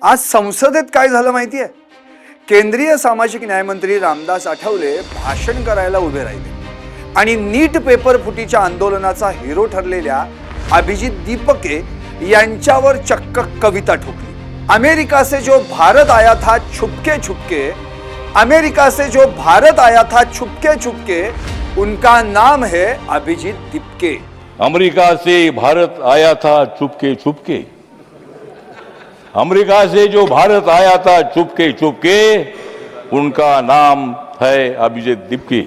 आज संसदेत काय झालं माहितीये? केंद्रीय सामाजिक न्यायमंत्री रामदास आठवले भाषण करायला उभे राहिले आणि नीट पेपर फुटीच्या आंदोलनाचा हिरो ठरलेल्या अभिजित दीपके यांच्यावर चक्क कविता ठोकली। अमेरिका से जो भारत आया था छुपके छुपके, अमेरिका से जो भारत आया था छुपके छुपके, उनका नाम है अभिजित दीपके। अमेरिका से भारत आया था चुपके चुपके, अमेरिका से जो भारत आया था चुपके चुपके, उनका नाम है अभिजित दीपके।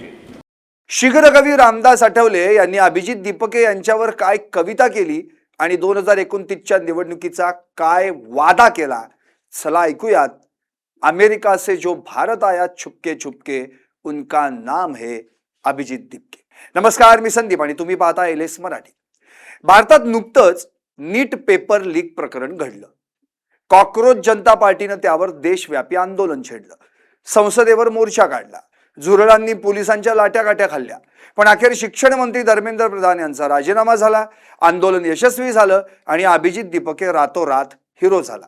शीघ्रकवी रामदास आठवले यांनी अभिजित दीपके यांच्यावर काय कविता केली आणि 2029च्या निवडणुकीचा काय वादा केला, चला ऐकूयात। अमेरिका से जो भारत आया छुपके छुपके, उनका नाम है अभिजित दीपके। नमस्कार, मी संदीप आणि तुम्ही पाहता एलएस मराठी। भारतात नुकतंच नीट पेपर लीक प्रकरण घडलं। कॉकरोच जनता पार्टीनं त्यावर देशव्यापी आंदोलन छेडलं, संसदेवर मोर्चा काढला, झुरळांनी पोलिसांच्या लाट्याकाट्या खाल्ल्या, पण अखेर शिक्षण मंत्री धर्मेंद्र प्रधान यांचा राजीनामा झाला, आंदोलन यशस्वी झालं आणि अभिजित दीपके रातोरात हिरो झाला।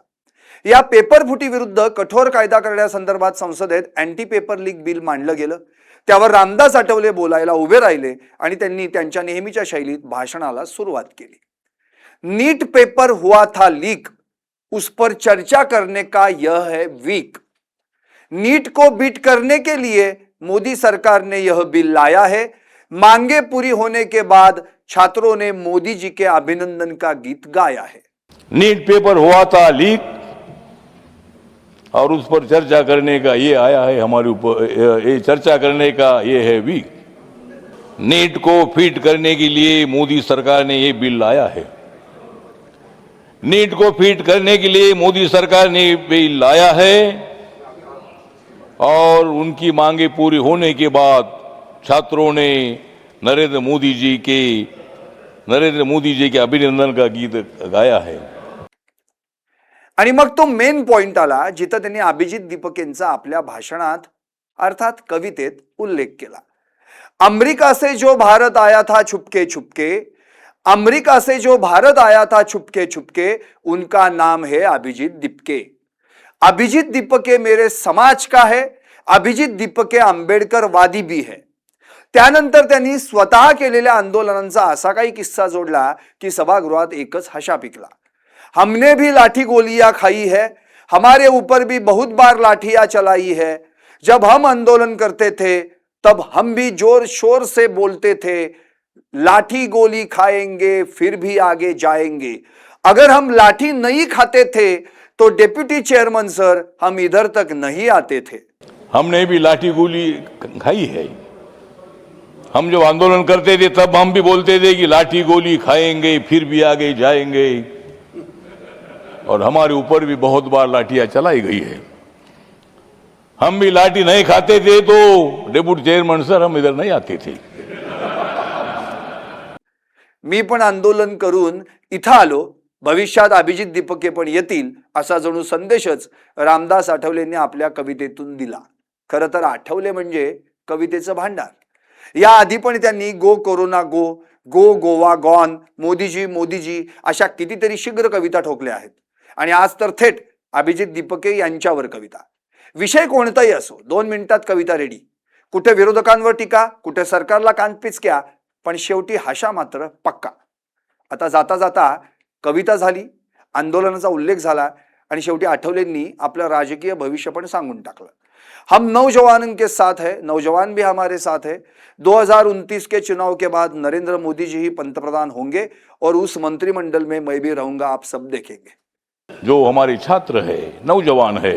या पेपर फुटी विरुद्ध कठोर कायदा करण्यासंदर्भात संसदेत अँटी पेपर लीक बिल मांडलं गेलं। त्यावर रामदास आठवले बोलायला उभे राहिले आणि त्यांनी त्यांच्या नेहमीच्या शैलीत भाषणाला सुरुवात केली। नीट पेपर हुआ था लीक, उस पर चर्चा करने का यह है वीक। नीट को बीट करने के लिए मोदी सरकार ने यह बिल लाया है। मांगे पूरी होने के बाद छात्रों ने मोदी जी के अभिनंदन का गीत गाया है। नीट पेपर हुआ था लीक और उस पर चर्चा करने का ये आया है हमारे ऊपर, ये चर्चा करने का ये है वीक। नीट को फिट करने के लिए मोदी सरकार ने ये बिल लाया है। नीट को फिट करने के लिए मोदी सरकार ने बिल लाया है और उनकी मांगे पूरी होने के बाद छात्रों ने नरेंद्र मोदी जी के अभिनंदन का गीत गाया है। आणि मग तो मेन पॉइंट आला जिथं त्यांनी अभिजित दीपकेंचा आपल्या भाषणात अर्थात कवितेत उल्लेख केला। अमेरिका से जो भारत आया था छुपके छुपके, अमेरिका से जो भारत आया था छुपके छुपके, उनका नाम है अभिजित दीपके। अभिजित दीपके मेरे समाज का है, अभिजित दीपके आंबेडकरवादी भी है। त्यानंतर त्यांनी स्वतः केलेल्या आंदोलनांचा असा काही किस्सा जोडला की सभागृहात एकच हशा पिकला। हमने भी लाठी गोलियां खाई है, हमारे ऊपर भी बहुत बार लाठियां चलाई है। जब हम आंदोलन करते थे तब हम भी जोर शोर से बोलते थे, लाठी गोली खाएंगे फिर भी आगे जाएंगे। अगर हम लाठी नहीं खाते थे तो डिप्टी चेयरमैन सर हम इधर तक नहीं आते थे। हमने भी लाठी गोली खाई है। हम जब आंदोलन करते थे तब हम भी बोलते थे कि लाठी गोली खाएंगे फिर भी आगे जाएंगे, और हमारे ऊपर भी बहुत बार लाठियां चलाई गई है। हम भी लाठी नहीं खाते थे तो डिप्टी चेयरमैन सर हम इधर नहीं आते थे। मी पण आंदोलन करून इथं आलो, भविष्यात अभिजित दीपके पण येतील, असा जणू संदेशच रामदास आठवलेंनी आपल्या कवितेतून दिला। खरं तर आठवले म्हणजे कवितेचं भांडार। या आधी पण त्यांनी गो कोरोना गो, गो गोवा गॉन, मोदीजी मोदीजी अशा कितीतरी शीघ्र कविता ठोकल्या आहेत आणि आज तर थेट अभिजित दीपके यांच्यावर कविता। विषय कोणताही असो, 2 मिनिटात कविता रेडी। कुठे विरोधकांवर टीका, कुठे सरकारला कानपिचक्या, पण शेवटी हशा मात्र पक्का। आता जाता जाता कविता झाली, आंदोलनाचा उल्लेख झाला आणि शेवटी आठवलेंनी आपलं राजकीय भविष्य पण सांगून टाकलं। हम नौजवानों के साथ है, नौजवान भी हमारे साथ है। 2029 के चुनाव के बाद नरेंद्र मोदी जी ही पंतप्रधान होंगे और उस मंत्रिमंडल में मैं भी रहूंगा, आप सब देखेंगे। जो हमारे छात्र है, नौजवान है,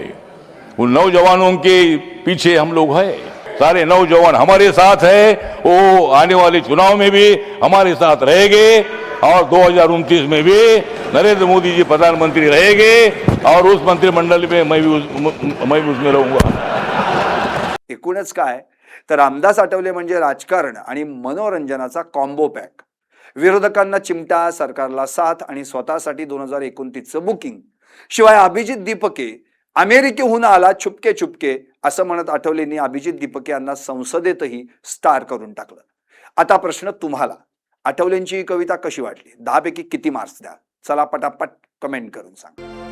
उन नौजवानों के पीछे हम लोग हैं। सारे नौजवान हमारे साथ है, वो आने वाले चुनाव में भी हमारे साथ रहेंगे और 2029 में भी नरेंद्र मोदी जी प्रधानमंत्री रहेंगे और उस मंत्रिमंडल में मैं भी उसमें रहूंगा। एकूणच काय तर रामदास आठवले म्हणजे राजकारण आणि मनोरंजनाचा कॉम्बो पॅक। विरोधकांना चिमटा, सरकारला साथ आणि स्वतःसाठी 2029चं बुकिंग। शिवाय अभिजित दीपके अमेरिकेहून आला छुपके छुपके असं म्हणत आठवलेंनी अभिजित दीपके यांना संसदेतही स्टार करून टाकलं। आता प्रश्न तुम्हाला, आठवलेंची कविता कशी वाटली? 10 पैकी किती मार्क्स द्या? चला पटापट कमेंट करून सांगा।